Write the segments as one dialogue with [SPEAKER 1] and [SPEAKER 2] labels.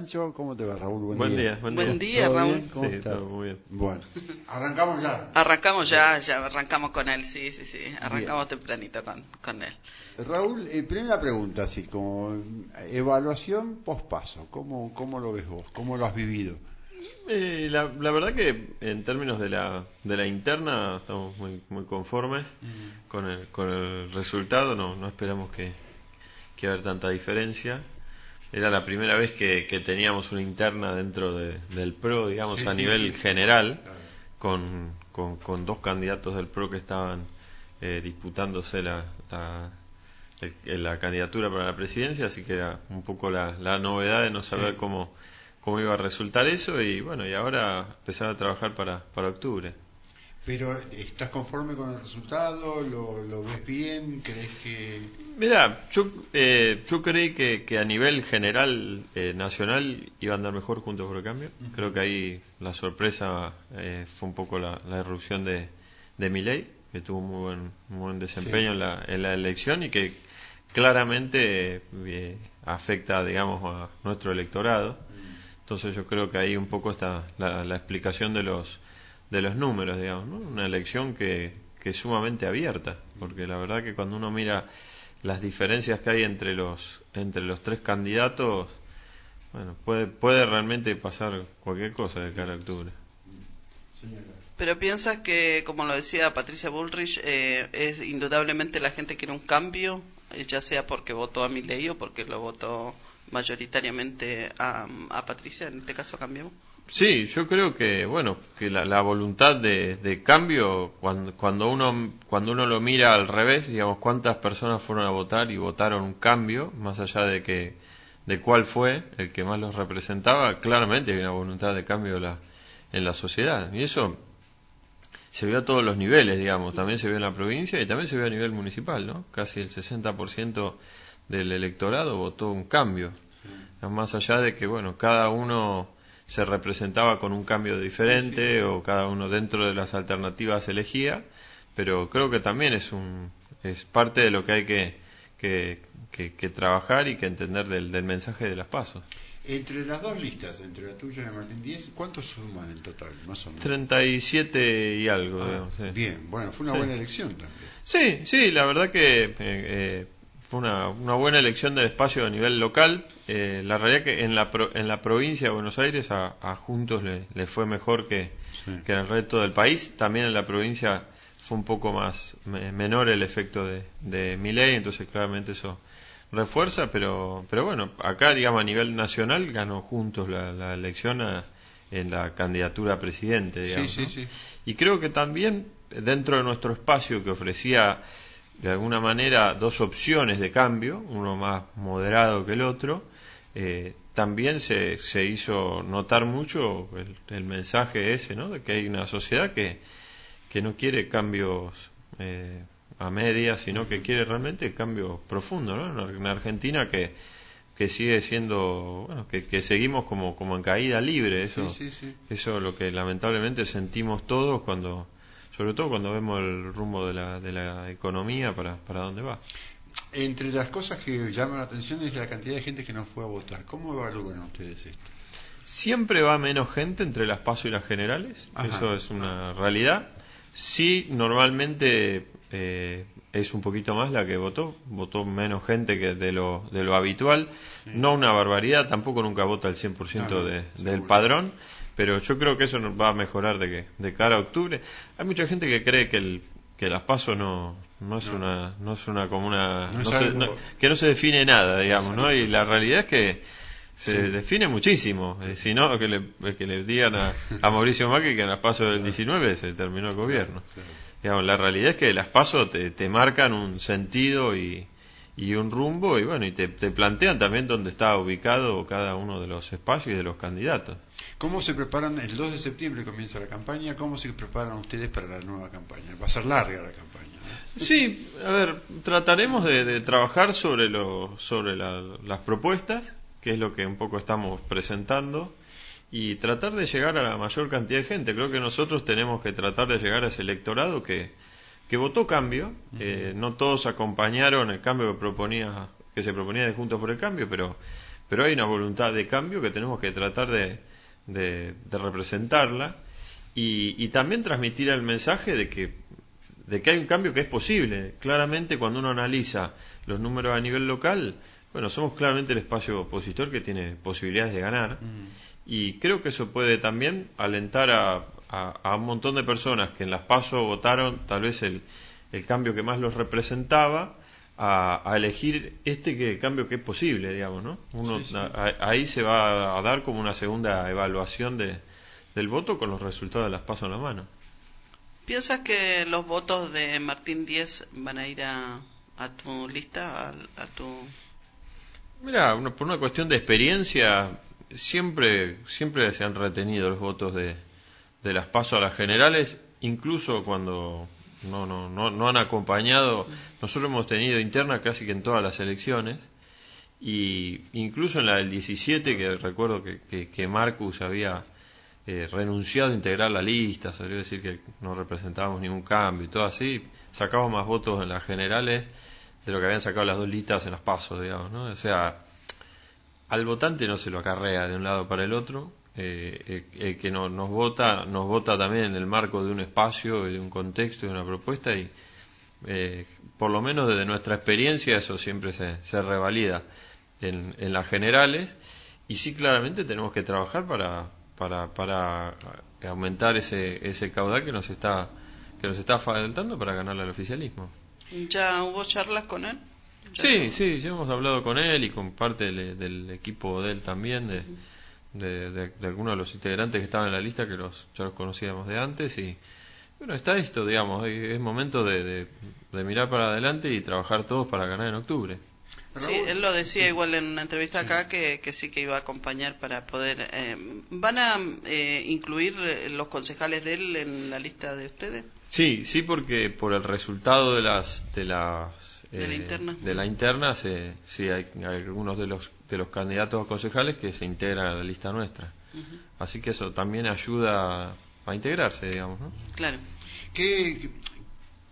[SPEAKER 1] Pancho, ¿cómo te va, Raúl?
[SPEAKER 2] Buen día.
[SPEAKER 3] Buen día,
[SPEAKER 1] ¿Todo
[SPEAKER 3] Raúl.
[SPEAKER 1] bien? ¿Cómo
[SPEAKER 2] Sí,
[SPEAKER 1] estás?
[SPEAKER 2] todo muy bien.
[SPEAKER 1] Bueno, arrancamos ya.
[SPEAKER 3] Arrancamos ya arrancamos con él, sí. Arrancamos tempranito con él.
[SPEAKER 1] Raúl, primera pregunta, así como evaluación pospaso, ¿cómo lo ves vos? ¿Cómo lo has vivido?
[SPEAKER 2] La verdad que en términos de la interna estamos muy conformes con el resultado. No esperamos que haya tanta diferencia. Era la primera vez que teníamos una interna dentro del PRO, digamos,
[SPEAKER 1] Sí,
[SPEAKER 2] a
[SPEAKER 1] sí,
[SPEAKER 2] nivel
[SPEAKER 1] sí.
[SPEAKER 2] general,
[SPEAKER 1] Claro.
[SPEAKER 2] con dos candidatos del PRO que estaban disputándose la candidatura para la presidencia, así que era un poco la novedad de no saber
[SPEAKER 1] Sí.
[SPEAKER 2] cómo iba a resultar eso, y bueno, y ahora empezar a trabajar para octubre.
[SPEAKER 1] Pero, ¿estás conforme con el resultado? ¿Lo ves bien? ¿Crees que...?
[SPEAKER 2] Mira, yo creí que a nivel general nacional iba a andar mejor Juntos por el Cambio. Creo que ahí la sorpresa fue un poco la irrupción de Milei, que tuvo muy buen desempeño
[SPEAKER 1] Sí.
[SPEAKER 2] en la elección y que claramente afecta, digamos, a nuestro electorado. Entonces yo creo que ahí un poco está la explicación de los números, digamos, ¿no? Una elección que es sumamente abierta, porque la verdad que cuando uno mira las diferencias que hay entre los tres candidatos, bueno, puede realmente pasar cualquier cosa de cara a octubre.
[SPEAKER 1] Señora.
[SPEAKER 3] Pero piensas que, como lo decía Patricia Bullrich, es indudablemente la gente quiere un cambio, ya sea porque votó a Milei o porque lo votó mayoritariamente a Patricia, en este caso Cambiemos.
[SPEAKER 2] Sí, yo creo que, bueno, que la voluntad de cambio, cuando uno lo mira al revés, digamos, cuántas personas fueron a votar y votaron un cambio, más allá de cuál fue el que más los representaba, claramente hay una voluntad de cambio en la sociedad. Y eso se vio a todos los niveles, digamos, también se vio en la provincia y también se vio a nivel municipal, ¿no? Casi el 60% del electorado votó un cambio. Más allá de que, bueno, cada uno se representaba con un cambio diferente,
[SPEAKER 1] Sí.
[SPEAKER 2] o cada uno dentro de las alternativas elegía, pero creo que también es parte de lo que hay que trabajar y que entender del mensaje de las PASO.
[SPEAKER 1] Entre las dos listas, entre la tuya y la Martín Díez, ¿cuántos suman en total, más o menos?
[SPEAKER 2] 37 y algo,
[SPEAKER 1] Ah,
[SPEAKER 2] digamos, sí.
[SPEAKER 1] bien, bueno, fue una
[SPEAKER 2] Sí.
[SPEAKER 1] buena elección también.
[SPEAKER 2] Sí, la verdad que fue una buena elección del espacio a nivel local. La realidad que en la provincia de Buenos Aires a Juntos le fue mejor que en el resto del país. También en la provincia fue un poco más menor el efecto de Milei, entonces claramente eso refuerza, pero bueno, acá, digamos, a nivel nacional ganó Juntos la elección en la candidatura a presidente, digamos,
[SPEAKER 1] Sí,
[SPEAKER 2] ¿no?
[SPEAKER 1] sí.
[SPEAKER 2] Y creo que también dentro de nuestro espacio, que ofrecía de alguna manera dos opciones de cambio, uno más moderado que el otro, también se hizo notar mucho el mensaje ese, ¿no? De que hay una sociedad que no quiere cambios a medias, sino que quiere realmente cambio profundo, ¿no? Una Argentina que sigue siendo, bueno, que seguimos como en caída libre. Eso es lo que lamentablemente sentimos todos sobre todo cuando vemos el rumbo de la economía para dónde va.
[SPEAKER 1] Entre las cosas que llaman la atención es la cantidad de gente que no fue a votar. ¿Cómo evalúan ustedes esto?
[SPEAKER 2] Siempre va menos gente entre las PASO y las generales.
[SPEAKER 1] Ajá.
[SPEAKER 2] Eso es una realidad. Sí, normalmente es un poquito más la que votó menos gente que de lo habitual.
[SPEAKER 1] Sí.
[SPEAKER 2] No una barbaridad, tampoco nunca vota el 100% del
[SPEAKER 1] seguro.
[SPEAKER 2] padrón, pero yo creo que eso nos va a mejorar de cara a octubre. Hay mucha gente que cree que las PASO no es una comuna, que no se define nada, digamos, ¿no? Y la realidad es que se define muchísimo. Si no, que le digan a Mauricio Macri que en las PASO del 19 se terminó el gobierno.
[SPEAKER 1] Claro.
[SPEAKER 2] Digamos, la realidad es que las PASO te marcan un sentido y un rumbo, y bueno, y te plantean también dónde está ubicado cada uno de los espacios y de los candidatos.
[SPEAKER 1] ¿Cómo se preparan? El 2 de septiembre comienza la campaña. ¿Cómo se preparan ustedes para la nueva campaña? Va a ser larga la campaña, ¿no?
[SPEAKER 2] Sí, a ver, trataremos de trabajar sobre las propuestas, que es lo que un poco estamos presentando, y tratar de llegar a la mayor cantidad de gente. Creo que nosotros tenemos que tratar de llegar a ese electorado que votó cambio. No todos acompañaron el cambio que se proponía de Juntos por el Cambio, pero pero hay una voluntad de cambio que tenemos que tratar de representarla y también transmitir el mensaje de que hay un cambio que es posible. Claramente, cuando uno analiza los números a nivel local, bueno, somos claramente el espacio opositor que tiene posibilidades de ganar, y creo que eso puede también alentar a un montón de personas que en las PASO votaron tal vez el cambio que más los representaba, a elegir cambio que es posible, digamos, ¿no? Ahí se va a dar como una segunda evaluación del voto con los resultados de las PASO en la mano.
[SPEAKER 3] ¿Piensas que los votos de Martín Díez van a ir a tu lista, a tu...?
[SPEAKER 2] Mira, por una cuestión de experiencia, siempre se han retenido los votos de las PASO a las generales, incluso cuando no han acompañado. Nosotros hemos tenido interna casi que en todas las elecciones, y incluso en la del 17, que recuerdo que Marcus había renunciado a integrar la lista, salió a decir que no representábamos ningún cambio y todo así, sacábamos más votos en las generales de lo que habían sacado las dos listas en las PASO, digamos, ¿no? O sea, al votante no se lo acarrea de un lado para el otro. El que nos vota también en el marco de un espacio, de un contexto, de una propuesta, y por lo menos desde nuestra experiencia eso siempre se revalida en las generales, y sí, claramente tenemos que trabajar para aumentar ese caudal que nos está faltando para ganarle al oficialismo.
[SPEAKER 3] ¿Ya hubo charlas con él?
[SPEAKER 2] Sí, ya hemos hablado con él y con parte del equipo de él también, de algunos de los integrantes que estaban en la lista, que ya los conocíamos de antes, y bueno, está esto, digamos, es momento de mirar para adelante y trabajar todos para ganar en octubre.
[SPEAKER 3] Sí, él lo decía igual en una entrevista acá, que sí que iba a acompañar para poder... ¿Van a incluir los concejales de él en la lista de ustedes?
[SPEAKER 2] Sí, porque por el resultado de la interna, sí hay algunos de los candidatos a concejales que se integran a la lista nuestra. Así que eso también ayuda a integrarse, digamos, ¿no?
[SPEAKER 3] Claro.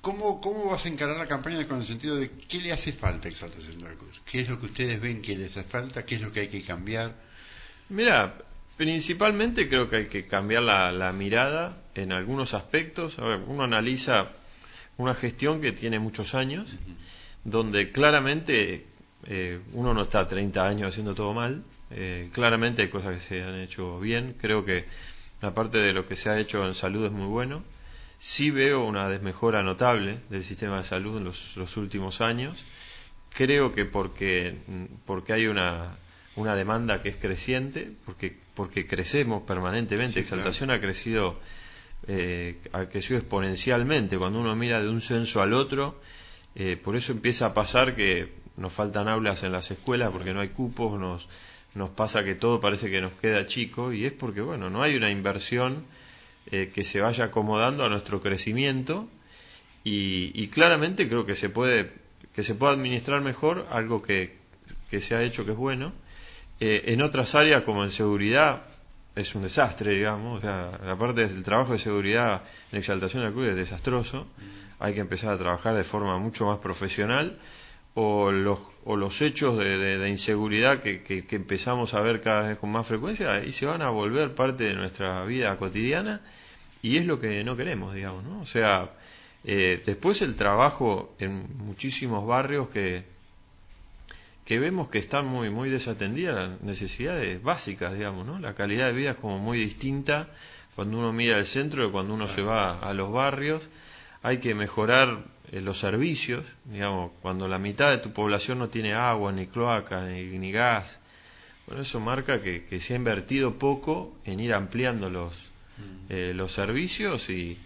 [SPEAKER 1] ¿Cómo vas a encarar la campaña con el sentido de qué le hace falta a Exaltación de la Cruz? ¿Qué es lo que ustedes ven que les hace falta? ¿Qué es lo que hay que cambiar?
[SPEAKER 2] Mira, principalmente creo que hay que cambiar la mirada en algunos aspectos. A ver, uno analiza una gestión que tiene muchos años, donde claramente uno no está 30 años haciendo todo mal. Claramente hay cosas que se han hecho bien. Creo que la parte de lo que se ha hecho en salud es muy bueno. Sí veo una desmejora notable del sistema de salud en los últimos años. Creo que porque hay una demanda que es creciente, porque crecemos permanentemente. Sí, Exaltación claro. Ha crecido exponencialmente. Cuando uno mira de un censo al otro, por eso empieza a pasar que nos faltan aulas en las escuelas porque no hay cupos, nos pasa que todo parece que nos queda chico, y es porque bueno, no hay una inversión que se vaya acomodando a nuestro crecimiento, y claramente creo que se puede administrar mejor algo que se ha hecho que es bueno. En otras áreas, como en seguridad, es un desastre, digamos. O sea, la parte del trabajo de seguridad en Exaltación de la Cruz es desastroso. Hay que empezar a trabajar de forma mucho más profesional, o los hechos de inseguridad que empezamos a ver cada vez con más frecuencia, y se van a volver parte de nuestra vida cotidiana, y es lo que no queremos, digamos, ¿no? O sea, después el trabajo en muchísimos barrios que vemos que están muy desatendidas las necesidades básicas, digamos, ¿no? La calidad de vida es como muy distinta cuando uno mira el centro de cuando uno se va a los barrios. Hay que mejorar los servicios, digamos, cuando la mitad de tu población no tiene agua, ni cloaca, ni gas. Bueno, eso marca que se ha invertido poco en ir ampliando los servicios, y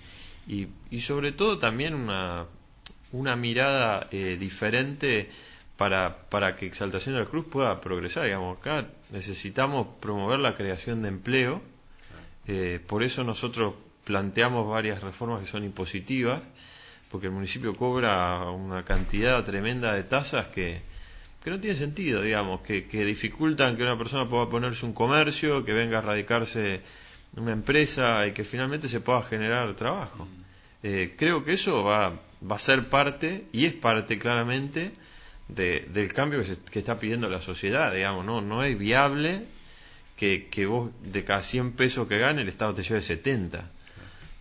[SPEAKER 2] sobre todo también una mirada diferente para que Exaltación de la Cruz pueda progresar. Digamos, acá necesitamos promover la creación de empleo, por eso nosotros planteamos varias reformas que son impositivas, porque el municipio cobra una cantidad tremenda de tasas que no tiene sentido, digamos, que dificultan que una persona pueda ponerse un comercio, que venga a radicarse una empresa y que finalmente se pueda generar trabajo. Creo que eso va a ser parte, y es parte claramente, del cambio que está pidiendo la sociedad, digamos, no es viable que vos de cada 100 pesos que gane el Estado te lleve 70.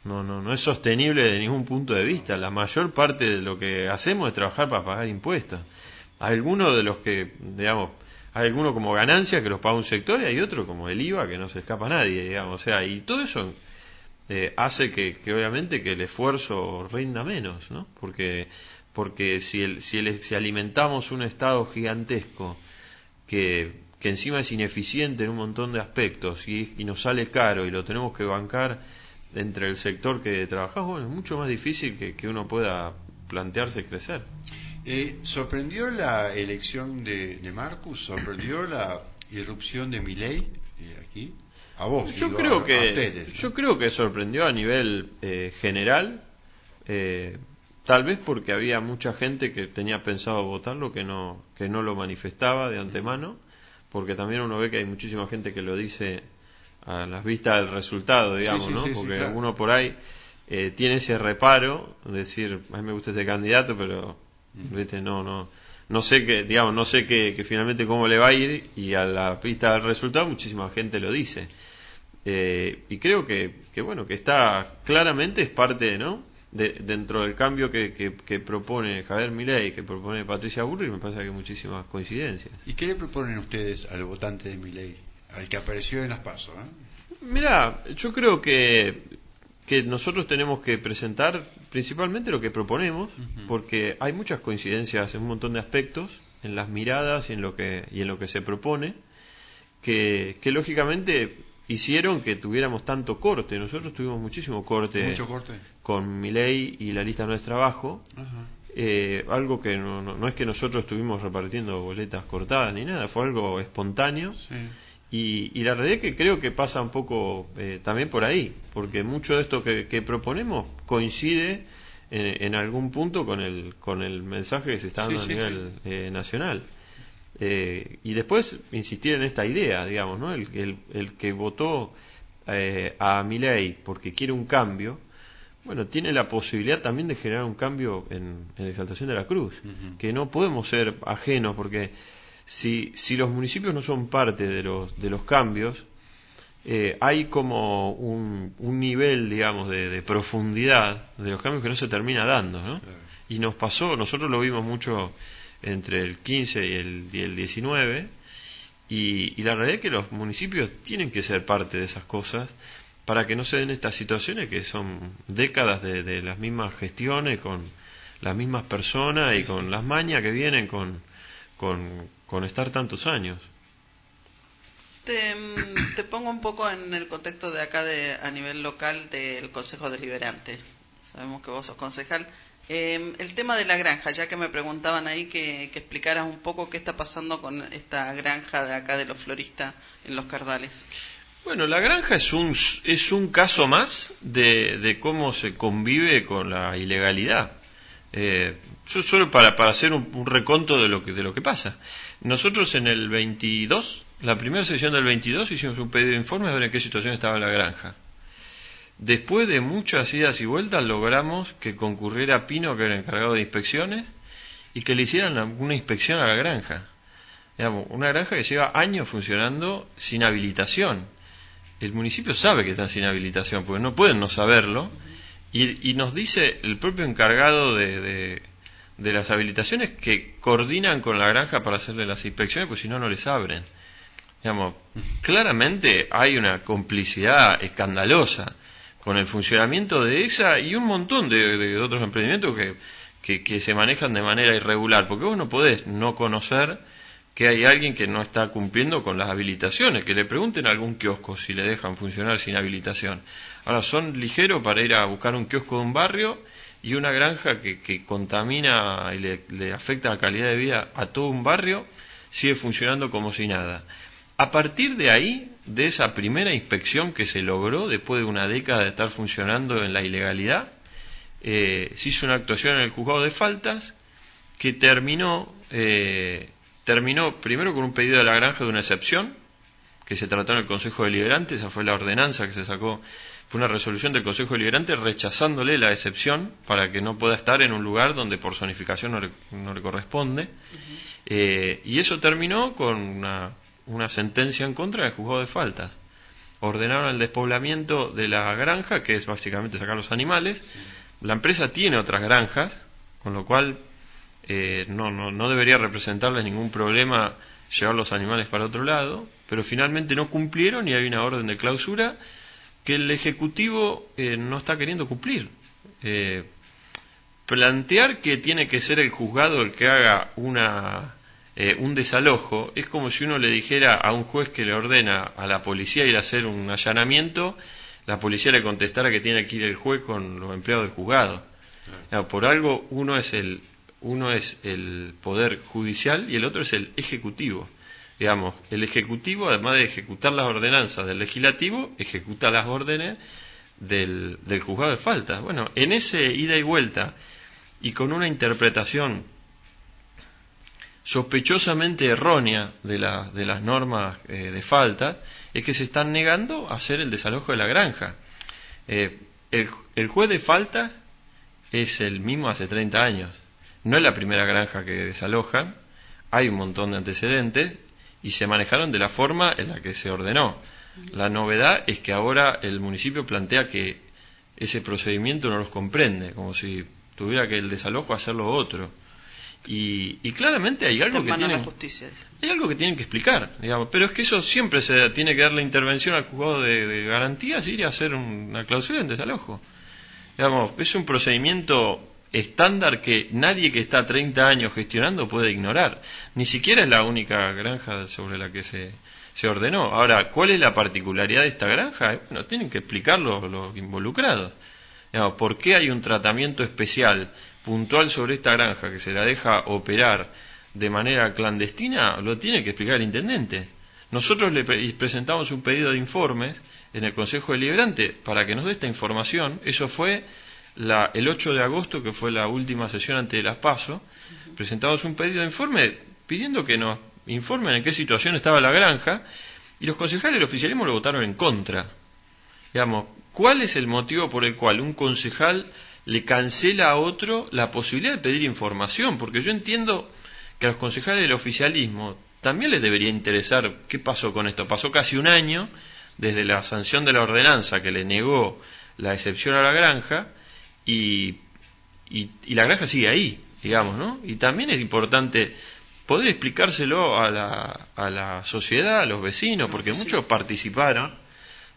[SPEAKER 2] No es sostenible de ningún punto de vista. La mayor parte de lo que hacemos es trabajar para pagar impuestos. Algunos de los que, digamos, hay algunos como ganancia que los paga un sector y hay otro como el IVA que no se escapa a nadie, digamos. O sea, y todo eso hace que obviamente que el esfuerzo rinda menos, ¿no? Porque si alimentamos un Estado gigantesco que encima es ineficiente en un montón de aspectos y nos sale caro y lo tenemos que bancar entre el sector que trabajamos, bueno, es mucho más difícil que uno pueda plantearse crecer.
[SPEAKER 1] ¿Sorprendió la elección de Marcus? ¿Sorprendió la irrupción de Milei aquí? A vos,
[SPEAKER 2] yo
[SPEAKER 1] digo,
[SPEAKER 2] creo
[SPEAKER 1] a
[SPEAKER 2] que
[SPEAKER 1] ustedes, ¿no?
[SPEAKER 2] Yo creo que sorprendió a nivel general, tal vez porque había mucha gente que tenía pensado votarlo que no lo manifestaba de antemano, porque también uno ve que hay muchísima gente que lo dice a las vistas del resultado, digamos,
[SPEAKER 1] sí,
[SPEAKER 2] ¿no?
[SPEAKER 1] sí,
[SPEAKER 2] Porque
[SPEAKER 1] claro.
[SPEAKER 2] uno por ahí tiene ese reparo, decir, a mí me gusta este candidato, pero viste, no sé que, digamos, no sé que finalmente cómo le va a ir, y a la vista del resultado muchísima gente lo dice. Y creo que bueno, que está claramente es parte, ¿no? Dentro del cambio que propone Javier Milei, que propone Patricia Bullrich, me parece que hay muchísimas coincidencias.
[SPEAKER 1] ¿Y qué le proponen ustedes al votante de Milei, al que apareció en las PASO?
[SPEAKER 2] Mirá, yo creo que nosotros tenemos que presentar principalmente lo que proponemos, porque hay muchas coincidencias en un montón de aspectos, en las miradas y en lo que se propone, que lógicamente hicieron que tuviéramos tanto corte. Nosotros tuvimos muchísimo corte,
[SPEAKER 1] ¿Mucho corte?
[SPEAKER 2] Con Milei y la lista no es trabajo.
[SPEAKER 1] Ajá.
[SPEAKER 2] Algo que no es que nosotros estuvimos repartiendo boletas cortadas ni nada, fue algo espontáneo.
[SPEAKER 1] Sí.
[SPEAKER 2] Y la realidad es que creo que pasa un poco también por ahí, porque mucho de esto que proponemos coincide en algún punto con el mensaje que se está dando a nivel nacional. Y después insistir en esta idea, digamos, ¿no? El que votó a Milei porque quiere un cambio, bueno, tiene la posibilidad también de generar un cambio en la Exaltación de la Cruz, que no podemos ser ajenos, porque si los municipios no son parte de los cambios, hay como un nivel, digamos, de profundidad de los cambios que no se termina dando, ¿no?
[SPEAKER 1] Claro.
[SPEAKER 2] Y nos pasó, nosotros lo vimos mucho entre el 15 y el 19, y la realidad es que los municipios tienen que ser parte de esas cosas para que no se den estas situaciones que son décadas de las mismas gestiones, con las mismas personas y con las mañas que vienen con estar tantos años.
[SPEAKER 3] Te pongo un poco en el contexto de acá a nivel local del Consejo Deliberante. Sabemos que vos sos concejal. El tema de la granja, ya que me preguntaban ahí que explicaras un poco qué está pasando con esta granja de acá de los floristas en Los Cardales.
[SPEAKER 2] Bueno, la granja es un caso más de cómo se convive con la ilegalidad. Yo solo para hacer un reconto de lo que pasa. Nosotros en el 22, la primera sesión del 22, hicimos un pedido de informe a ver en qué situación estaba la granja. Después de muchas idas y vueltas logramos que concurriera Pino, que era el encargado de inspecciones, y que le hicieran una inspección a la granja. Digamos, una granja que lleva años funcionando sin habilitación. El municipio sabe que está sin habilitación, porque no pueden no saberlo, y nos dice el propio encargado de las habilitaciones que coordinan con la granja para hacerle las inspecciones, pues si no, no les abren. Digamos, claramente hay una complicidad escandalosa con el funcionamiento de esa y un montón de otros emprendimientos que se manejan de manera irregular, porque vos no podés no conocer que hay alguien que no está cumpliendo con las habilitaciones, que le pregunten a algún kiosco si le dejan funcionar sin habilitación. Ahora, son ligeros para ir a buscar un kiosco de un barrio, y una granja que contamina y le afecta la calidad de vida a todo un barrio, sigue funcionando como si nada. A partir de ahí, de esa primera inspección que se logró después de una década de estar funcionando en la ilegalidad, se hizo una actuación en el juzgado de faltas que terminó primero con un pedido de la granja de una excepción, que se trató en el Consejo Deliberante, esa fue la ordenanza que se sacó, fue una resolución del Consejo Deliberante rechazándole la excepción para que no pueda estar en un lugar donde por zonificación no le corresponde. Y eso terminó con una sentencia en contra del juzgado de faltas. Ordenaron el despoblamiento de la granja, que es básicamente sacar los animales. Sí. La empresa tiene otras granjas, con lo cual no debería representarles ningún problema llevar los animales para otro lado, pero finalmente no cumplieron y hay una orden de clausura que el Ejecutivo no está queriendo cumplir. Plantear que tiene que ser el juzgado el que haga un desalojo es como si uno le dijera a un juez que le ordena a la policía ir a hacer un allanamiento, la policía le contestara que tiene que ir el juez con los empleados del juzgado. Por algo uno es el poder judicial y el otro es el ejecutivo. Digamos, el ejecutivo, además de ejecutar las ordenanzas del legislativo, ejecuta las órdenes del juzgado de faltas. Bueno, en ese ida y vuelta y con una interpretación sospechosamente errónea de las normas de falta, es que se están negando a hacer el desalojo de la granja. El juez de faltas es el mismo hace 30 años. No es la primera granja que desalojan, hay un montón de antecedentes y se manejaron de la forma en la que se ordenó. La novedad es que ahora el municipio plantea que ese procedimiento no los comprende, como si tuviera que el desalojo hacerlo otro. Y claramente hay algo que tienen que explicar, digamos, pero es que eso siempre se tiene que dar la intervención al juzgado de garantías y ir a hacer una cláusula en desalojo. Digamos, es un procedimiento estándar que nadie que está 30 años gestionando puede ignorar. Ni siquiera es la única granja sobre la que se ordenó. Ahora, ¿cuál es la particularidad de esta granja? Bueno, tienen que explicarlo los involucrados. Digamos, ¿por qué hay un tratamiento especial puntual sobre esta granja que se la deja operar de manera clandestina? Lo tiene que explicar el intendente. Nosotros le presentamos un pedido de informes en el Consejo Deliberante para que nos dé esta información. Eso fue el 8 de agosto, que fue la última sesión antes de las PASO. Presentamos un pedido de informe pidiendo que nos informen en qué situación estaba la granja, y los concejales del oficialismo lo votaron en contra. Digamos, ¿cuál es el motivo por el cual un concejal le cancela a otro la posibilidad de pedir información? Porque yo entiendo que a los concejales del oficialismo también les debería interesar qué pasó con esto. Pasó casi un año desde la sanción de la ordenanza que le negó la excepción a la granja, y la granja sigue ahí, digamos, ¿no? Y también es importante poder explicárselo a la sociedad, a los vecinos, porque muchos participaron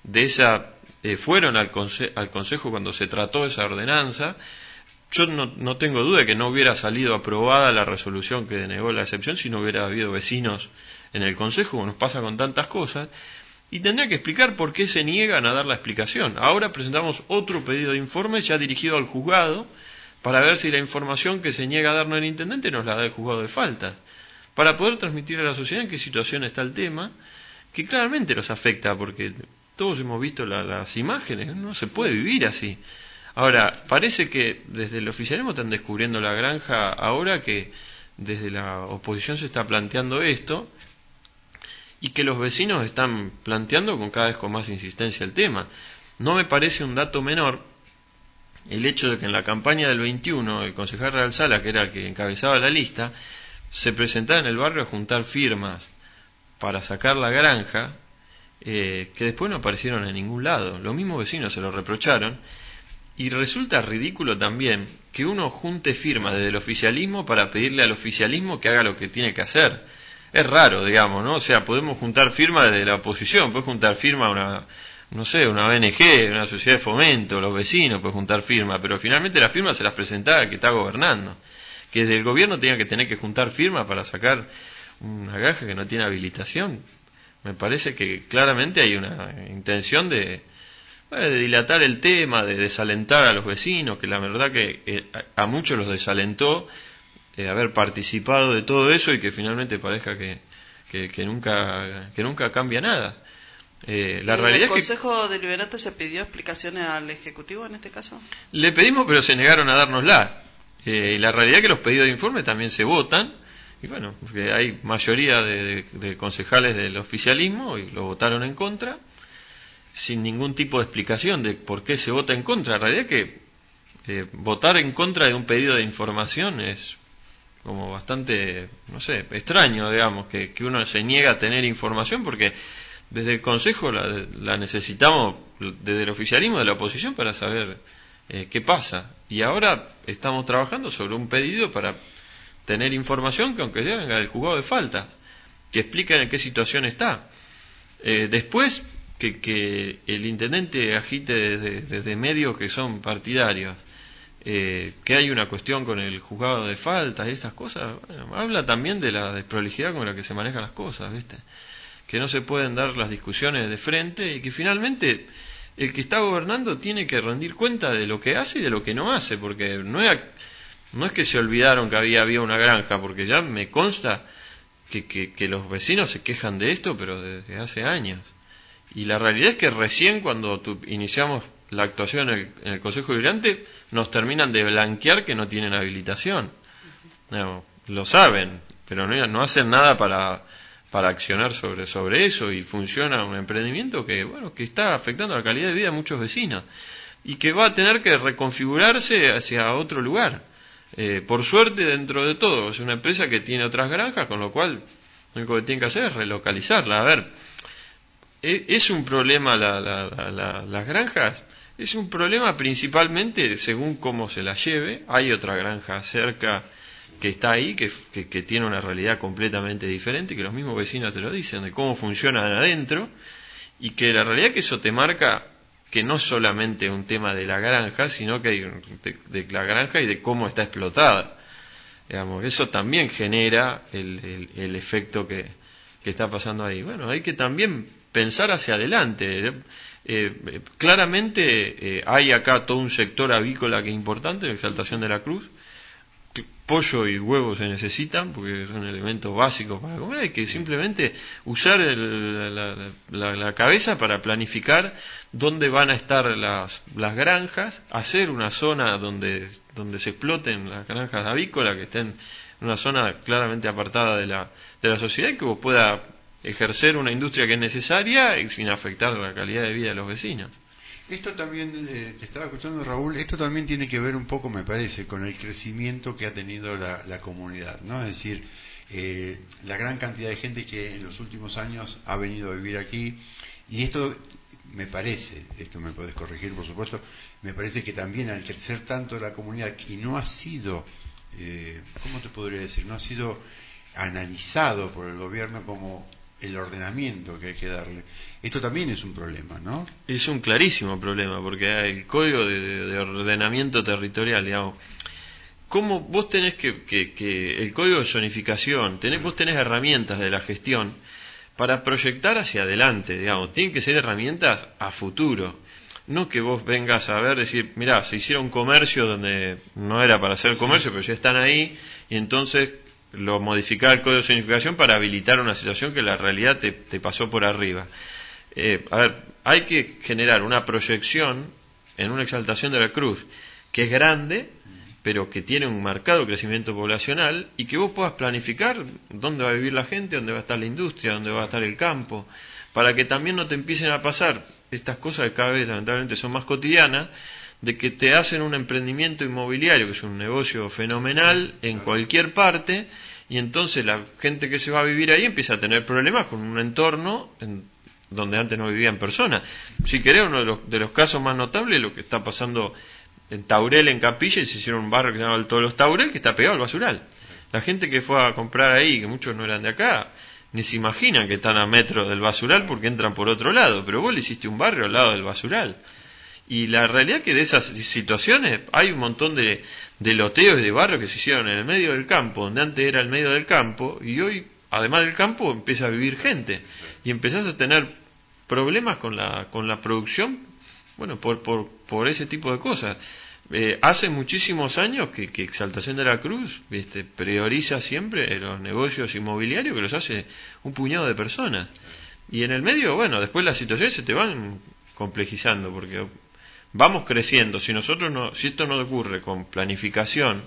[SPEAKER 2] de esa, fueron al consejo cuando se trató esa ordenanza. Yo no tengo duda de que no hubiera salido aprobada la resolución que denegó la excepción si no hubiera habido vecinos en el consejo, como nos pasa con tantas cosas. Y tendría que explicar por qué se niegan a dar la explicación. Ahora presentamos otro pedido de informe ya dirigido al juzgado para ver si la información que se niega a darnos el intendente nos la da el juzgado de faltas, para poder transmitir a la sociedad en qué situación está el tema, que claramente los afecta, porque todos hemos visto las imágenes, no se puede vivir así. Ahora, parece que desde el oficialismo están descubriendo la granja ahora, que desde la oposición se está planteando esto, y que los vecinos están planteando cada vez con más insistencia el tema. No me parece un dato menor el hecho de que en la campaña del 21 el concejal Real Sala, que era el que encabezaba la lista, se presentara en el barrio a juntar firmas para sacar la granja, que después no aparecieron en ningún lado. Los mismos vecinos se lo reprocharon, y resulta ridículo también que uno junte firmas desde el oficialismo para pedirle al oficialismo que haga lo que tiene que hacer. Es raro, digamos, ¿no? O sea, podemos juntar firmas desde la oposición, puedes juntar firma una ONG, una sociedad de fomento, los vecinos pueden juntar firmas, pero finalmente las firmas se las presentaba el que está gobernando. Que desde el gobierno tenga que tener que juntar firmas para sacar una granja que no tiene habilitación. Me parece que claramente hay una intención de dilatar el tema, de desalentar a los vecinos, que la verdad que a muchos los desalentó haber participado de todo eso, y que finalmente parezca que nunca cambia nada. La realidad
[SPEAKER 3] ¿El Consejo Deliberante se pidió explicaciones al Ejecutivo en este caso?
[SPEAKER 2] Le pedimos, pero se negaron a dárnosla. Y la realidad es que los pedidos de informe también se votan, Y bueno, porque hay mayoría de concejales del oficialismo y lo votaron en contra, sin ningún tipo de explicación de por qué se vota en contra. En realidad que votar en contra de un pedido de información es como bastante, no sé, extraño, digamos, que uno se niega a tener información, porque desde el Consejo la necesitamos, desde el oficialismo, de la oposición, para saber qué pasa. Y ahora estamos trabajando sobre un pedido para tener información que, aunque sea venga del juzgado de faltas, que explica en qué situación está. Después, que el intendente agite desde medios que son partidarios, que hay una cuestión con el juzgado de faltas y esas cosas, bueno, habla también de la desprolijidad con la que se manejan las cosas, ¿viste? Que no se pueden dar las discusiones de frente y que finalmente el que está gobernando tiene que rendir cuenta de lo que hace y de lo que no hace, porque no es que se olvidaron que había una granja, porque ya me consta que los vecinos se quejan de esto, pero desde hace años. Y la realidad es que recién cuando iniciamos la actuación en el Consejo Deliberante, nos terminan de blanquear que no tienen habilitación. No, lo saben, pero no hacen nada para accionar sobre eso, y funciona un emprendimiento que está afectando la calidad de vida de muchos vecinos y que va a tener que reconfigurarse hacia otro lugar. Por suerte, dentro de todo, es una empresa que tiene otras granjas, con lo cual lo único que tiene que hacer es relocalizarla. A ver, ¿es un problema las granjas? Es un problema principalmente según cómo se la lleve. Hay otra granja cerca que está ahí, que tiene una realidad completamente diferente, que los mismos vecinos te lo dicen, de cómo funcionan adentro, y que la realidad que eso te marca que no es solamente un tema de la granja, sino que hay de la granja y de cómo está explotada. Digamos, eso también genera el efecto que está pasando ahí. Bueno, hay que también pensar hacia adelante. Claramente hay acá todo un sector avícola que es importante, la Exaltación de la Cruz. Pollo y huevos se necesitan porque son elementos básicos para comer. Hay que simplemente usar la cabeza para planificar dónde van a estar las granjas, hacer una zona donde se exploten las granjas avícolas, que estén en una zona claramente apartada de la sociedad, y que vos pueda ejercer una industria que es necesaria y sin afectar la calidad de vida de los vecinos.
[SPEAKER 1] Esto también, te estaba escuchando, Raúl, esto también tiene que ver un poco, me parece, con el crecimiento que ha tenido la comunidad, ¿no? Es decir, la gran cantidad de gente que en los últimos años ha venido a vivir aquí, y esto me parece, esto me podés corregir por supuesto, me parece que también al crecer tanto la comunidad y no ha sido, ¿cómo te podría decir? No ha sido analizado por el gobierno como el ordenamiento que hay que darle. Esto también es un problema, ¿no?
[SPEAKER 2] Es un clarísimo problema, porque el código de ordenamiento territorial, digamos, ¿cómo vos tenés que el código de zonificación, vos tenés herramientas de la gestión para proyectar hacia adelante, digamos, tienen que ser herramientas a futuro, no que vos vengas a ver, decir, mirá, se hicieron un comercio donde no era para hacer comercio, pero ya están ahí, y entonces lo modificar el código de zonificación para habilitar una situación que la realidad te pasó por arriba. A ver, hay que generar una proyección en una Exaltación de la Cruz que es grande, pero que tiene un marcado crecimiento poblacional, y que vos puedas planificar dónde va a vivir la gente, dónde va a estar la industria, dónde va a estar el campo, para que también no te empiecen a pasar estas cosas que cada vez lamentablemente son más cotidianas, de que te hacen un emprendimiento inmobiliario, que es un negocio fenomenal en cualquier parte, y entonces la gente que se va a vivir ahí empieza a tener problemas con un entorno donde antes no vivían personas. Si querés, uno de los casos más notables es lo que está pasando en Taurel, en Capilla, y se hicieron un barrio que se llama Alto de los Taurel, que está pegado al basural. La gente que fue a comprar ahí, que muchos no eran de acá, ni se imaginan que están a metro del basural porque entran por otro lado, pero vos le hiciste un barrio al lado del basural. Y la realidad es que de esas situaciones hay un montón de loteos y de barrios que se hicieron en el medio del campo, donde antes era el medio del campo, y hoy, además del campo, empieza a vivir gente, y empezás a tener problemas con la producción, bueno, por ese tipo de cosas. Hace muchísimos años que Exaltación de la Cruz, prioriza siempre los negocios inmobiliarios, que los hace un puñado de personas, y en el medio, bueno, después las situaciones se te van complejizando, porque vamos creciendo. Si esto no ocurre con planificación,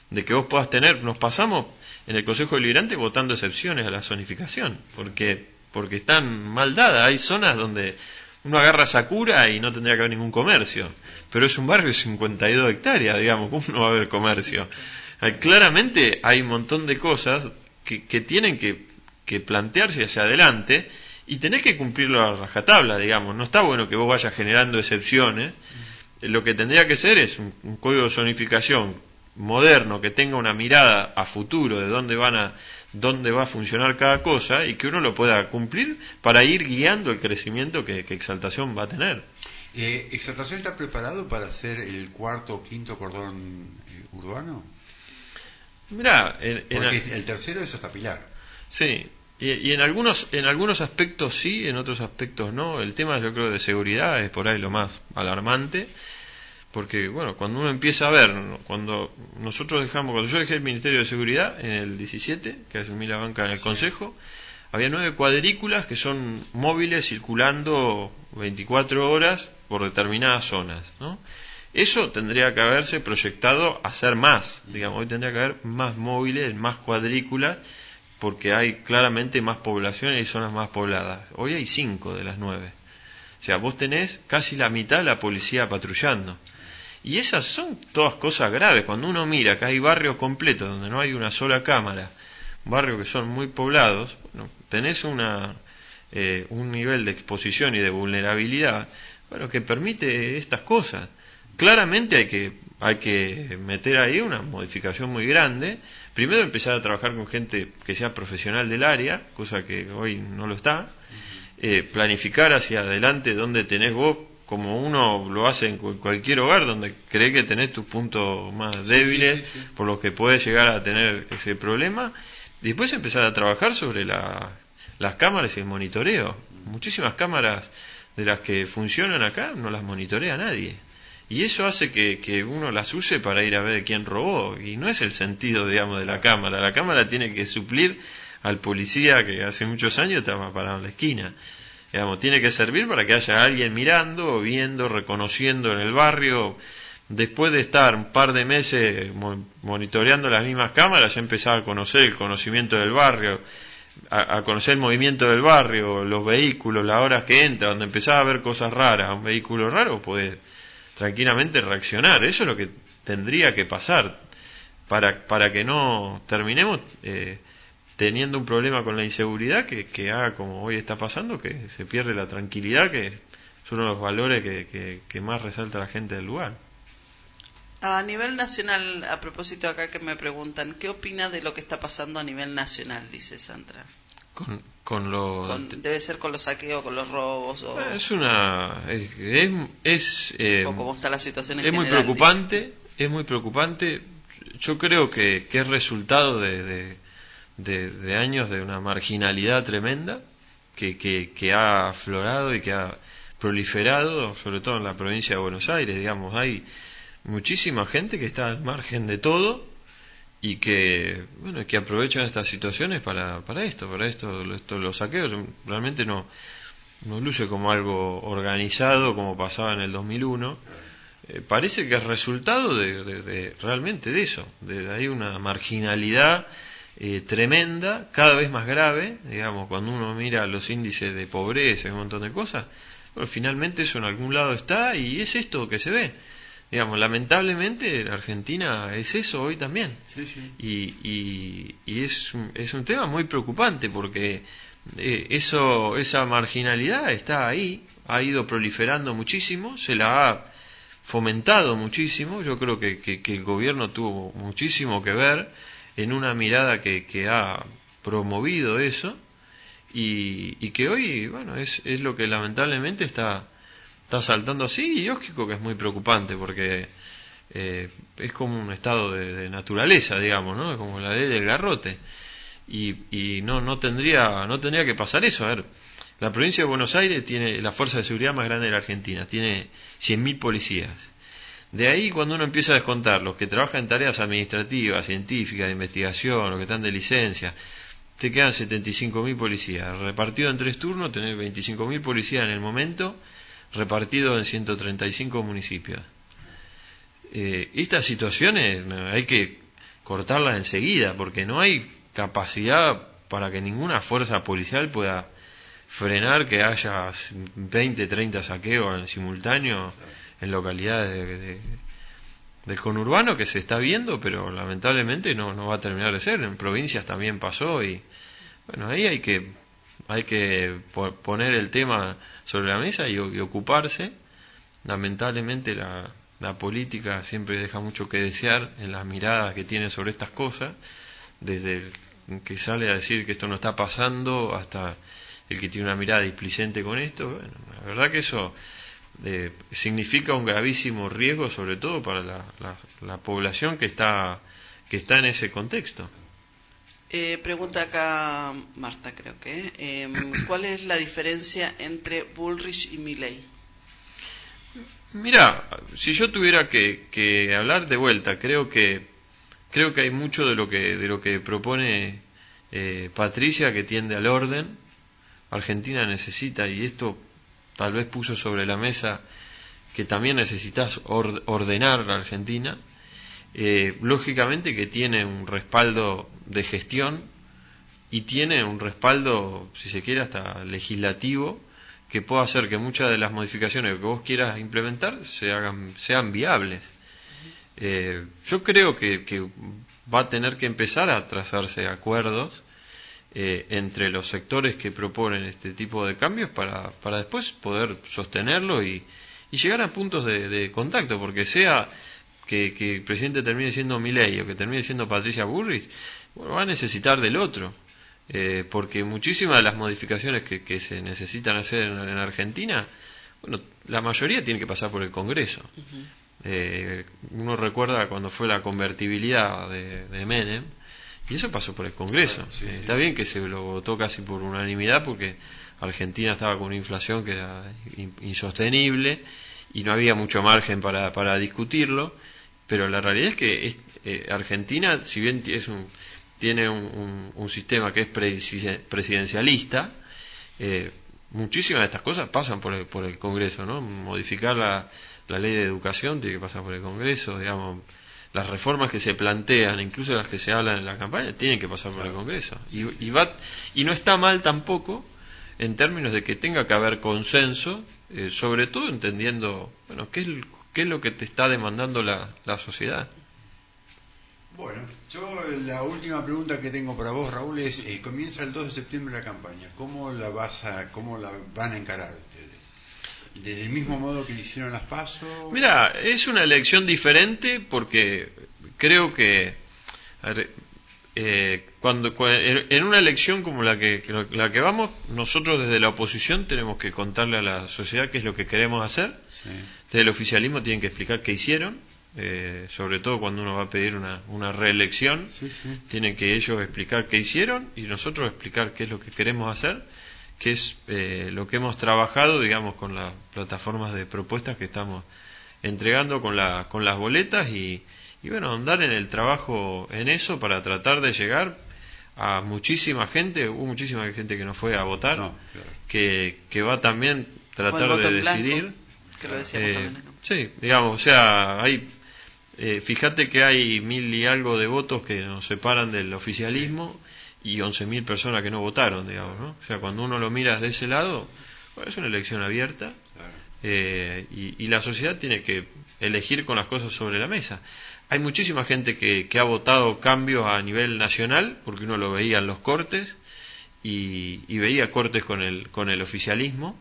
[SPEAKER 2] de que vos puedas tener, nos pasamos en el Consejo Deliberante votando excepciones a la zonificación, porque están mal dadas. Hay zonas donde uno agarra Sakura y no tendría que haber ningún comercio, pero es un barrio de 52 hectáreas, digamos, ¿cómo no va a haber comercio? Claramente hay un montón de cosas que tienen que plantearse hacia adelante, y tenés que cumplirlo a rajatabla, digamos. No está bueno que vos vayas generando excepciones. Lo que tendría que ser es un código de zonificación moderno, que tenga una mirada a futuro de dónde va a funcionar cada cosa, y que uno lo pueda cumplir para ir guiando el crecimiento que Exaltación va a tener.
[SPEAKER 1] ¿Exaltación está preparado para hacer el cuarto o quinto cordón urbano?
[SPEAKER 2] Mirá,
[SPEAKER 1] porque el tercero es hasta Pilar.
[SPEAKER 2] Sí. Y en algunos aspectos sí, en otros aspectos no. El tema, yo creo, de seguridad es por ahí lo más alarmante, porque bueno, cuando uno empieza a ver, cuando yo dejé el Ministerio de Seguridad en el 17, que asumí la banca en el Consejo, había 9 cuadrículas que son móviles circulando 24 horas por determinadas zonas, ¿no? Eso tendría que haberse proyectado a ser más, digamos. Hoy tendría que haber más móviles, más cuadrículas, porque hay claramente más poblaciones y zonas más pobladas. Hoy hay 5 de las 9. O sea, vos tenés casi la mitad de la policía patrullando. Y esas son todas cosas graves. Cuando uno mira que hay barrios completos donde no hay una sola cámara, barrios que son muy poblados, bueno, tenés un nivel de exposición y de vulnerabilidad, bueno, que permite estas cosas. Claramente hay que meter ahí una modificación muy grande. Primero empezar a trabajar con gente que sea profesional del área, cosa que hoy no lo está. Planificar hacia adelante donde tenés vos, como uno lo hace en cualquier hogar, donde cree que tenés tus puntos más débiles, sí. Por los que puedes llegar a tener ese problema. Y después empezar a trabajar sobre las cámaras y el monitoreo. Muchísimas cámaras de las que funcionan acá no las monitorea nadie. Y eso hace que uno las use para ir a ver quién robó. Y no es el sentido, digamos, de la cámara. La cámara tiene que suplir al policía que hace muchos años estaba parado en la esquina. Digamos, tiene que servir para que haya alguien mirando, viendo, reconociendo en el barrio. Después de estar un par de meses monitoreando las mismas cámaras, ya empezaba a conocer el conocimiento del barrio, a conocer el movimiento del barrio, los vehículos, las horas que entra. Donde empezaba a ver cosas raras, un vehículo raro, puede tranquilamente reaccionar. Eso es lo que tendría que pasar para que no terminemos teniendo un problema con la inseguridad que haga como hoy está pasando, que se pierde la tranquilidad, que es uno de los valores que más resalta la gente del lugar.
[SPEAKER 3] A nivel nacional, a propósito acá que me preguntan, ¿qué opina de lo que está pasando a nivel nacional? Dice Sandra. Debe ser con los saqueos, con los robos. O cómo está la situación en general.
[SPEAKER 2] Muy preocupante, es muy preocupante. Yo creo que es resultado de años de una marginalidad tremenda que ha aflorado y que ha proliferado, sobre todo en la provincia de Buenos Aires. Digamos, hay muchísima gente que está al margen de todo y que aprovechan estas situaciones para esto, los saqueos realmente no luce como algo organizado como pasaba en el 2001. Parece que es resultado de realmente de eso, hay una marginalidad tremenda, cada vez más grave. Digamos, cuando uno mira los índices de pobreza y un montón de cosas, bueno, finalmente eso en algún lado está, y es esto que se ve. Digamos, lamentablemente la Argentina es eso hoy también.
[SPEAKER 1] Sí.
[SPEAKER 2] Y es un tema muy preocupante, porque esa marginalidad está ahí, ha ido proliferando muchísimo, se la ha fomentado muchísimo. Yo creo que el gobierno tuvo muchísimo que ver en una mirada que ha promovido eso, y que hoy, bueno, es lo que lamentablemente está saltando así, y lógico que es muy preocupante, porque es como un estado de naturaleza, digamos, ¿no? Es como la ley del garrote, y no tendría que pasar eso. A ver, la provincia de Buenos Aires tiene la fuerza de seguridad más grande de la Argentina, tiene 100.000 policías. De ahí, cuando uno empieza a descontar los que trabajan en tareas administrativas, científicas, de investigación, los que están de licencia, te quedan 75.000 policías. Repartido en 3 turnos, tenés 25.000 policías en el momento, repartido en 135 municipios. Estas situaciones hay que cortarla enseguida, porque no hay capacidad para que ninguna fuerza policial pueda frenar que haya 20, 30 saqueos en simultáneo en localidades del conurbano, que se está viendo, pero lamentablemente no va a terminar de ser. En provincias también pasó, y bueno, ahí hay que poner el tema sobre la mesa y ocuparse. Lamentablemente la política siempre deja mucho que desear en las miradas que tiene sobre estas cosas, desde el que sale a decir que esto no está pasando hasta el que tiene una mirada displicente con esto. Bueno, la verdad que eso significa un gravísimo riesgo, sobre todo para la población que está en ese contexto.
[SPEAKER 3] Pregunta acá Marta, creo que ¿cuál es la diferencia entre Bullrich y Milei?
[SPEAKER 2] Mira, si yo tuviera que hablar de vuelta, creo que hay mucho de lo que propone Patricia, que tiende al orden. Argentina necesita, y esto tal vez puso sobre la mesa, que también necesitas ordenar la Argentina. Lógicamente que tiene un respaldo de gestión y tiene un respaldo, si se quiere, hasta legislativo, que pueda hacer que muchas de las modificaciones que vos quieras implementar sean viables. Yo creo que va a tener que empezar a trazarse acuerdos entre los sectores que proponen este tipo de cambios para después poder sostenerlo y llegar a puntos de contacto, porque sea que el presidente termine siendo Milei o que termine siendo Patricia Bullrich, bueno, va a necesitar del otro, porque muchísimas de las modificaciones que se necesitan hacer en Argentina, bueno, la mayoría tiene que pasar por el Congreso. Uno recuerda cuando fue la convertibilidad de Menem, y eso pasó por el Congreso. Está bien que se lo votó casi por unanimidad, porque Argentina estaba con una inflación que era insostenible y no había mucho margen para discutirlo, pero la realidad es que Argentina, si bien tiene un sistema que es presidencialista, muchísimas de estas cosas pasan por el Congreso, ¿no? Modificar la ley de educación tiene que pasar por el Congreso, digamos. Las reformas que se plantean, incluso las que se hablan en la campaña, tienen que pasar por el Congreso. Y no está mal tampoco, en términos de que tenga que haber consenso, sobre todo entendiendo, bueno, qué es lo que te está demandando la sociedad.
[SPEAKER 1] Bueno, yo la última pregunta que tengo para vos, Raúl, es, comienza el 2 de septiembre la campaña. ¿Cómo la van a encarar ustedes? ¿Del mismo modo que hicieron las PASO?
[SPEAKER 2] Mira, es una elección diferente, porque creo que en una elección como la que vamos, nosotros desde la oposición tenemos que contarle a la sociedad qué es lo que queremos hacer.
[SPEAKER 1] Sí.
[SPEAKER 2] Desde el oficialismo tienen que explicar qué hicieron, sobre todo cuando uno va a pedir una reelección.
[SPEAKER 1] Sí.
[SPEAKER 2] Tienen que ellos explicar qué hicieron y nosotros explicar qué es lo que queremos hacer, que es lo que hemos trabajado, digamos, con las plataformas de propuestas que estamos entregando con las boletas, y bueno, andar en el trabajo en eso para tratar de llegar a muchísima gente. Hubo muchísima gente que no fue a votar,
[SPEAKER 1] Claro.
[SPEAKER 2] que va también tratar de decidir.
[SPEAKER 3] Blanco, que lo decíamos también, ¿no?
[SPEAKER 2] Sí, digamos, o sea, fíjate que hay 1000 y algo de votos que nos separan del oficialismo, y 11.000 personas que no votaron, digamos, ¿no? O sea, cuando uno lo mira desde ese lado, bueno, es una elección abierta.
[SPEAKER 1] Claro.
[SPEAKER 2] Y la sociedad tiene que elegir con las cosas sobre la mesa. Hay muchísima gente que ha votado cambios a nivel nacional, porque uno lo veía en los cortes y veía cortes con el oficialismo.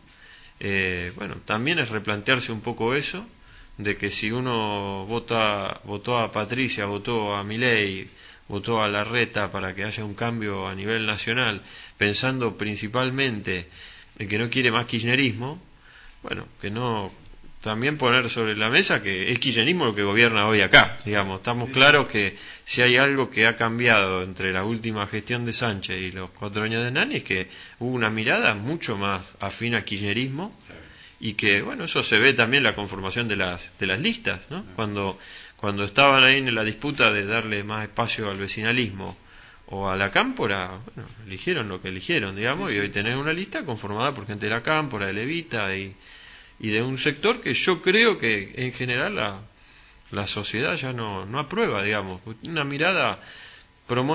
[SPEAKER 2] Bueno, también es replantearse un poco eso, de que si uno votó a Patricia, votó a Milei, votó a Larreta para que haya un cambio a nivel nacional, pensando principalmente en que no quiere más kirchnerismo, bueno, que no, también poner sobre la mesa que es kirchnerismo lo que gobierna hoy acá, digamos. Estamos claros que si hay algo que ha cambiado entre la última gestión de Sánchez y los 4 años de Nani, es que hubo una mirada mucho más afín al kirchnerismo, y que, bueno, eso se ve también en la conformación de las listas, ¿no? Cuando estaban ahí en la disputa de darle más espacio al vecinalismo o a la cámpora, bueno, eligieron lo que eligieron, digamos, y hoy tenés una lista conformada por gente de la cámpora, de Levita y de un sector que yo creo que en general la sociedad ya no aprueba, digamos. Una mirada,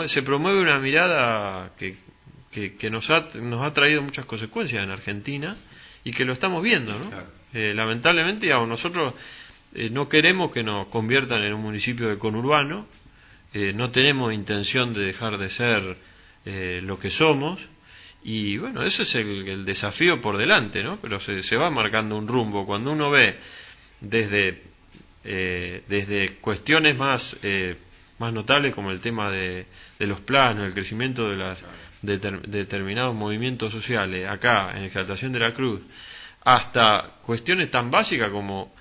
[SPEAKER 2] se promueve una mirada que nos ha traído muchas consecuencias en Argentina y que lo estamos viendo, ¿no?
[SPEAKER 1] Claro.
[SPEAKER 2] Lamentablemente, digamos, nosotros no queremos que nos conviertan en un municipio de conurbano, no tenemos intención de dejar de ser lo que somos, y bueno, ese es el desafío por delante, ¿no? Pero se va marcando un rumbo. Cuando uno ve desde cuestiones más notables como el tema de los planos, el crecimiento de determinados movimientos sociales, acá en Exaltación de la Cruz, hasta cuestiones tan básicas como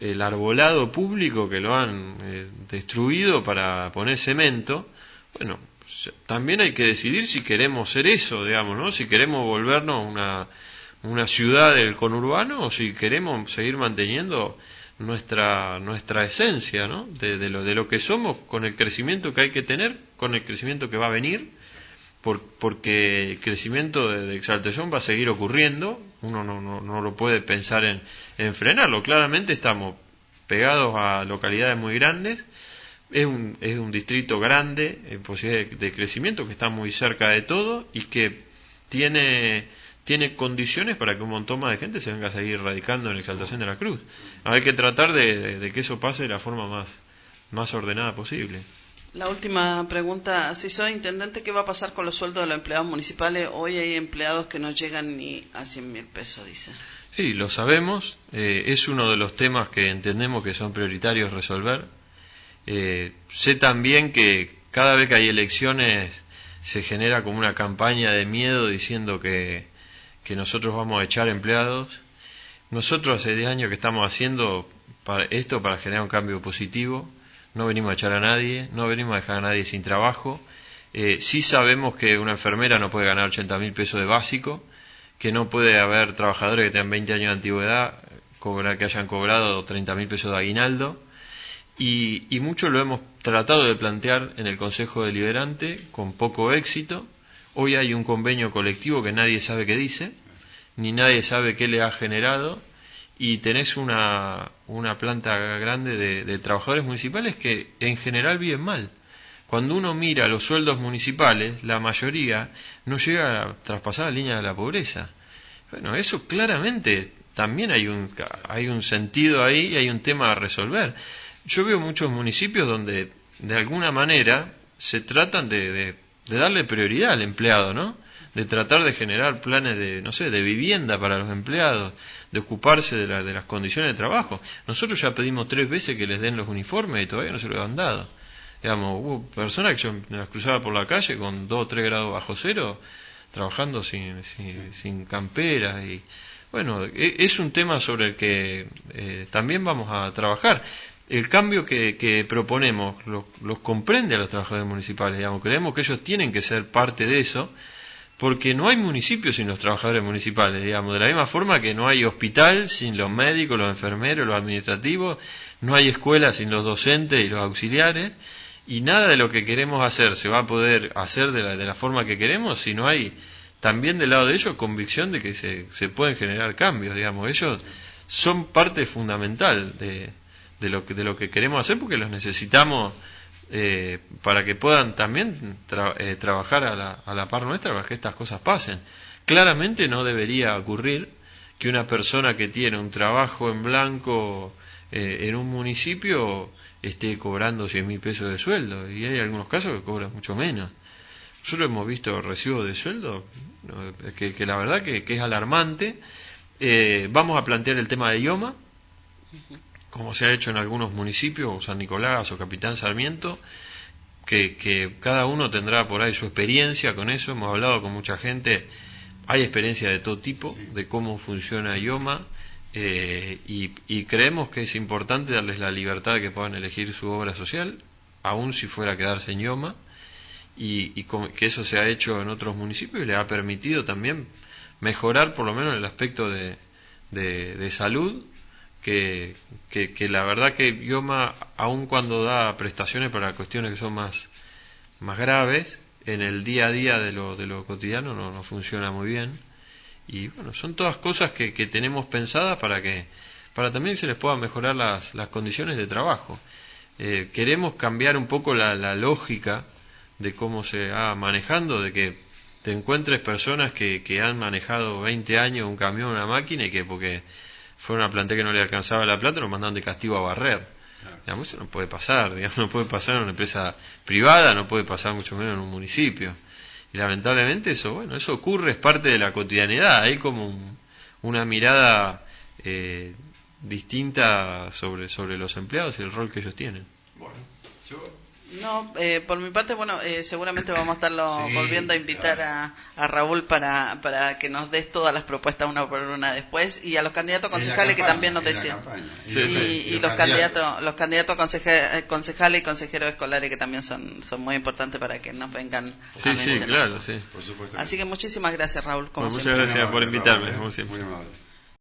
[SPEAKER 2] el arbolado público que lo han destruido para poner cemento. Bueno, también hay que decidir si queremos ser eso, digamos, ¿no? Si queremos volvernos una ciudad del conurbano o si queremos seguir manteniendo nuestra esencia, ¿no? De lo que somos, con el crecimiento que hay que tener, con el crecimiento que va a venir, porque el crecimiento de Exaltación va a seguir ocurriendo. Uno no lo puede pensar en frenarlo. Claramente estamos pegados a localidades muy grandes, es un distrito grande en posibilidad de crecimiento, que está muy cerca de todo y que tiene condiciones para que un montón más de gente se venga a seguir radicando en Exaltación de la Cruz. Hay que tratar de que eso pase de la forma más ordenada posible.
[SPEAKER 3] La última pregunta: si soy intendente, ¿qué va a pasar con los sueldos de los empleados municipales? Hoy hay empleados que no llegan ni a 100.000 pesos, dice.
[SPEAKER 2] Sí, lo sabemos, es uno de los temas que entendemos que son prioritarios resolver. Sé también que cada vez que hay elecciones se genera como una campaña de miedo diciendo que nosotros vamos a echar empleados. Nosotros hace 10 años que estamos haciendo esto para generar un cambio positivo. No venimos a echar a nadie, no venimos a dejar a nadie sin trabajo. Sí sabemos que una enfermera no puede ganar 80.000 pesos de básico, que no puede haber trabajadores que tengan 20 años de antigüedad que hayan cobrado 30.000 pesos de aguinaldo. Y mucho lo hemos tratado de plantear en el Consejo Deliberante con poco éxito. Hoy hay un convenio colectivo que nadie sabe qué dice, ni nadie sabe qué le ha generado, y tenés una planta grande de trabajadores municipales que en general viven mal. Cuando uno mira los sueldos municipales, la mayoría no llega a traspasar la línea de la pobreza. Bueno, eso claramente también hay un sentido ahí y hay un tema a resolver. Yo veo muchos municipios donde de alguna manera se tratan de darle prioridad al empleado, ¿no? De tratar de generar planes de vivienda para los empleados, de ocuparse de las condiciones de trabajo. Nosotros ya pedimos 3 veces que les den los uniformes y todavía no se los han dado. Digamos, hubo personas que yo me las cruzaba por la calle con 2 o 3 grados bajo cero, trabajando sin camperas. Y bueno, es un tema sobre el que también vamos a trabajar. El cambio que proponemos los comprende a los trabajadores municipales, digamos. Creemos que ellos tienen que ser parte de eso, porque no hay municipio sin los trabajadores municipales, digamos. De la misma forma que no hay hospital sin los médicos, los enfermeros, los administrativos, no hay escuela sin los docentes y los auxiliares, y nada de lo que queremos hacer se va a poder hacer de la forma que queremos si no hay también del lado de ellos convicción de que se pueden generar cambios, digamos. Ellos son parte fundamental de lo que queremos hacer, porque los necesitamos para que puedan también trabajar a la par nuestra para que estas cosas pasen. Claramente no debería ocurrir que una persona que tiene un trabajo en blanco en un municipio esté cobrando 100.000 pesos de sueldo, y hay algunos casos que cobran mucho menos. Nosotros hemos visto recibos de sueldo que la verdad que es alarmante. Vamos a plantear el tema de IOMA, como se ha hecho en algunos municipios, o San Nicolás o Capitán Sarmiento, que cada uno tendrá por ahí su experiencia con eso. Hemos hablado con mucha gente, hay experiencia de todo tipo, de cómo funciona IOMA, y creemos que es importante darles la libertad de que puedan elegir su obra social, aun si fuera a quedarse en IOMA, y que eso se ha hecho en otros municipios y les ha permitido también mejorar por lo menos el aspecto de salud, que la verdad que IOMA, aun cuando da prestaciones para cuestiones que son más graves, en el día a día de lo cotidiano no funciona muy bien. Y bueno, son todas cosas que tenemos pensadas para que para también se les puedan mejorar las condiciones de trabajo. Queremos cambiar un poco la lógica de cómo se va manejando, de que te encuentres personas que han manejado 20 años un camión, una máquina, y que porque fueron a plantear que no le alcanzaba la plata, lo mandaron de castigo a barrer. Digamos, eso no puede pasar, digamos, no puede pasar en una empresa privada, no puede pasar mucho menos en un municipio. Y lamentablemente eso ocurre, es parte de la cotidianidad. Hay como una mirada distinta sobre los empleados y el rol que ellos tienen.
[SPEAKER 1] Bueno, yo...
[SPEAKER 3] No, por mi parte, seguramente vamos a estarlo volviendo a invitar a Raúl para que nos des todas las propuestas una por una después, y a los candidatos concejales que también nos decían. Y los candidatos concejales y consejeros escolares que también son muy importantes para que nos vengan a mencionar.
[SPEAKER 2] Claro, sí.
[SPEAKER 1] Por supuesto.
[SPEAKER 3] Así que muchísimas gracias, Raúl, como
[SPEAKER 2] Muchas
[SPEAKER 3] siempre.
[SPEAKER 2] gracias por invitarme, como siempre.
[SPEAKER 1] Muy amable.